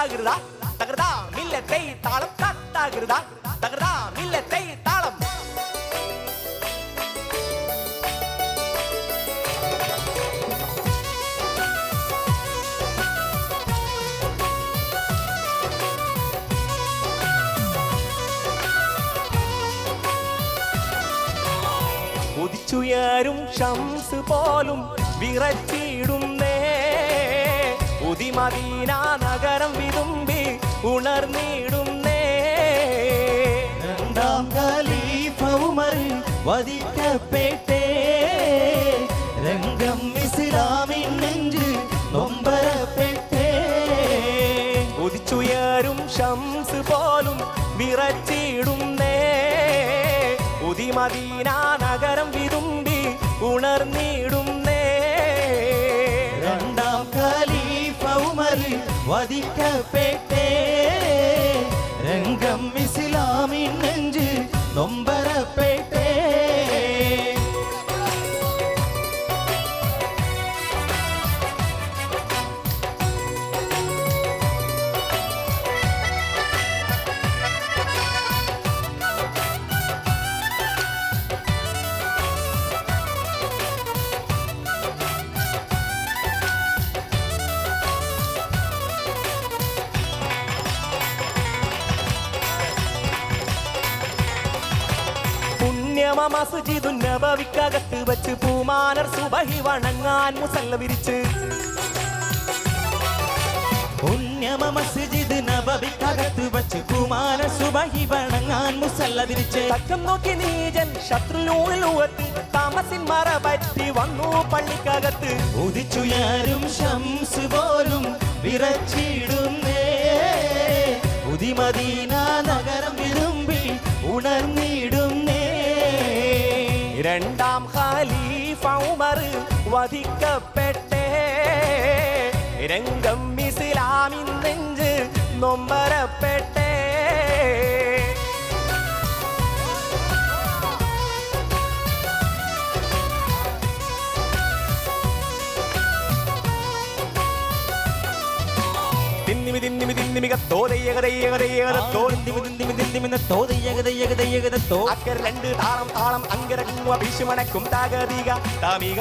തകൃത തകൃത മില്ലത്തെ താളം തകൃത തകൃത മില്ലത്തെ താളം. ഉദിച്ചുയരും ഷംസ് പോലും വിറച്ചിടുന്നേ, ഉദിമദീന നഗരം വിതുമ്പി ഉണർന്നിടുന്നേ. രണ്ടാം ഖലീഫ ഉമർ വധിക്കപ്പെട്ടേ, രംഗം ഇസ്ലാമിൻ നെഞ്ച് നൊമ്പരപ്പെട്ടേ. ഉദിച്ചുയരും ഷംസ് പോലും വിറച്ചിടുന്നേ, ഉദിമദീന നഗരം വിതുമ്പി ഉണർന്നിടുന്നേ. രണ്ടാം ഖലീഫ ഉമർ വധിക്കപ്പെട്ടേ, രംഗം ഇസ്ലാമിൻ നെഞ്ച് നൊമ്പരപ്പെട്ടേ. മസ്ജിദുൻ നബവിക്കകത്ത് വച്ച് പൂമാനർ സുബഹി വണങ്ങാൻ മുസല്ല വിരിച്ച്. പുണ്യമ മസ്ജിദ് നബവിക്കകത്ത് വച്ച് പൂമാനർ സുബഹി വണങ്ങാൻ മുസല്ല വിരിച്ച്. തക്കം നോക്കി നീജൻ ശത്രുലൂത്ത് താമസിൻ മറ പറ്റി വന്നു പള്ളിക്കകത്ത്. ഉദിച്ചുയരും ഷംസ് പോലും വിറച്ചിടുന്നേ, ഉദിമദീന നഗരം വിതുമ്പി ഉണർന്നിടുന്നേ. രണ്ടാം ഖലീഫ ഉമർ വധിക്കപ്പെട്ടേ, രംഗം ഇസ്ലാമിൻ നെഞ്ച് നൊമ്പരപ്പെട്ടേ. അക്കര രണ്ട് താളം താളം അങ്കര ഭീഷുമണക്കും തകതിക തമിക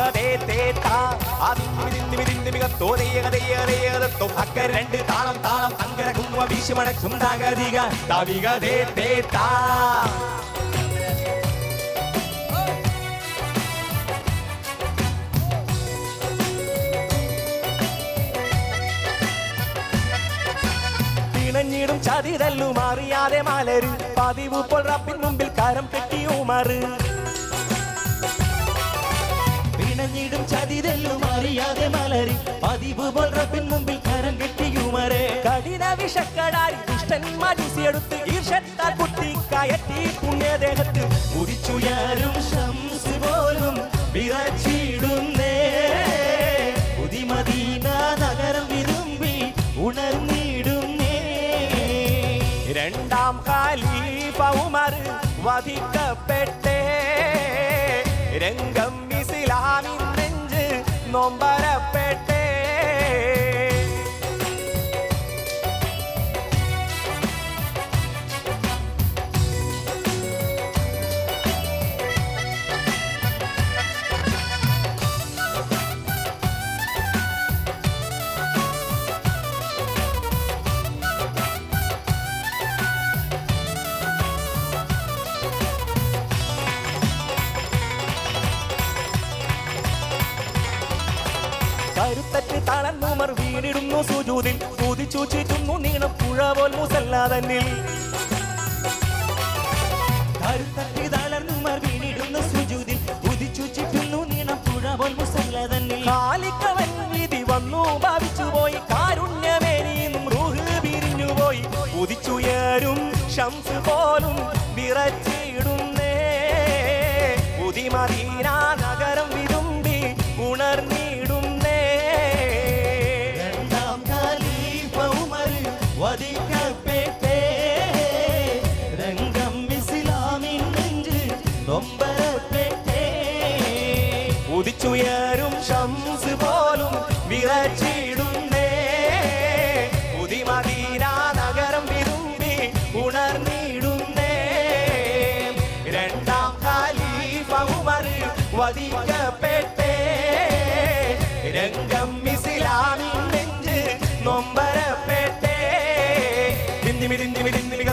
അക്കര രണ്ട് താളം താളം അങ്കര ഭീഷുമണക്കും തകതിക തമിക തേത്താ. ും ചതിതല്ലു മാറിയാതെ മലര് പതിവ് പോൽ റബ്ബിൻ മുമ്പിൽ കരം കെട്ടി ഉമർ. പിണഞ്ഞിടും ചതിതല്ലു മാറിയാതെ മലര് പതിവ് പോൽ റബ്ബിൻ മുമ്പിൽ കരം കെട്ടി ഉമർ. കഠിന വിഷക്കടാരി ദുഷ്ടൻ മജൂസിയെടുത്ത് ഈർഷ്യത്താൽ കുത്തി കയറ്റി പുണ്യദേഹത്ത്. ഉദിച്ചുയരും ഷംസ് പോലും വിറച്ചിടുന്നേ, ഉദിമദീന നഗരം വിതുമ്പി ഉണർന്നിടുന്നേ. രണ്ടാം ഖലീഫ ഉമർ വധിക്കപ്പെട്ടേ, രംഗം ഇസ്ലാമിൻ നെഞ്ച് നൊമ്പരപ്പെട്ടേ. കരുത്തറ്റ് തളർന്നുമർ വീണിടുന്നു സുജൂദിൽ, കുതിച്ചു ചീറ്റുന്നു നീണം പുഴ പോൽ മുസല്ല തന്നിൽ. കരുത്തറ്റ് തളർന്നുമർ വീണിടുന്നു സുജൂദിൽ, കുതിച്ചു ചീറ്റുന്നു നീണം പുഴ പോൽ മുസല്ല തന്നിൽ. കാലിക്കവൻ വിധി വന്നു ഭാവിച്ചുപോയി, കാരുണ്യമേനിയും റൂഹ് പിരിഞ്ഞുപോയി. ഉദിച്ചുയരും ഷംസ് പോലും വിറച്ചിടുന്നേ, ഉദിമദീന നഗരം വിതുമ്പി ഉണർന്നിടുന്നേ. രണ്ടാം ഖലീഫ ഉമർ വധിക്കപ്പെട്ടേ, രംഗം ഇസ്ലാമിൻ നെഞ്ച് നൊമ്പരപ്പെട്ടേ. ഉദിച്ചുയരും ഷംസ് പോലും വിറച്ചിടുന്നേ, ഉദിമദീന വധിക്കപ്പെട്ടേ രംഗം ഇസ്ലാമിൻ നെഞ്ച് നൊമ്പരപ്പെട്ടേ ദിന്ദിമി ദിന്ദിമി ദിന്ദിമിക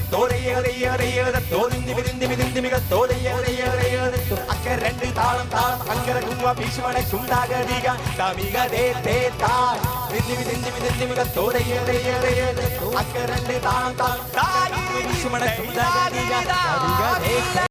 അക്ക രണ്ട് താളം താളം അങ്കര കുങ്കുമ ഭീഷ്മണ ചുണ്ടാകതിക കമിക ദേ തേ താൾ ദിന്ദിമി ദിന്ദിമി ദിന്ദിമിക അക്ക രണ്ട് താളം താളം ഭീഷ്മണ ചുണ്ടാകതിക കമിക ദേ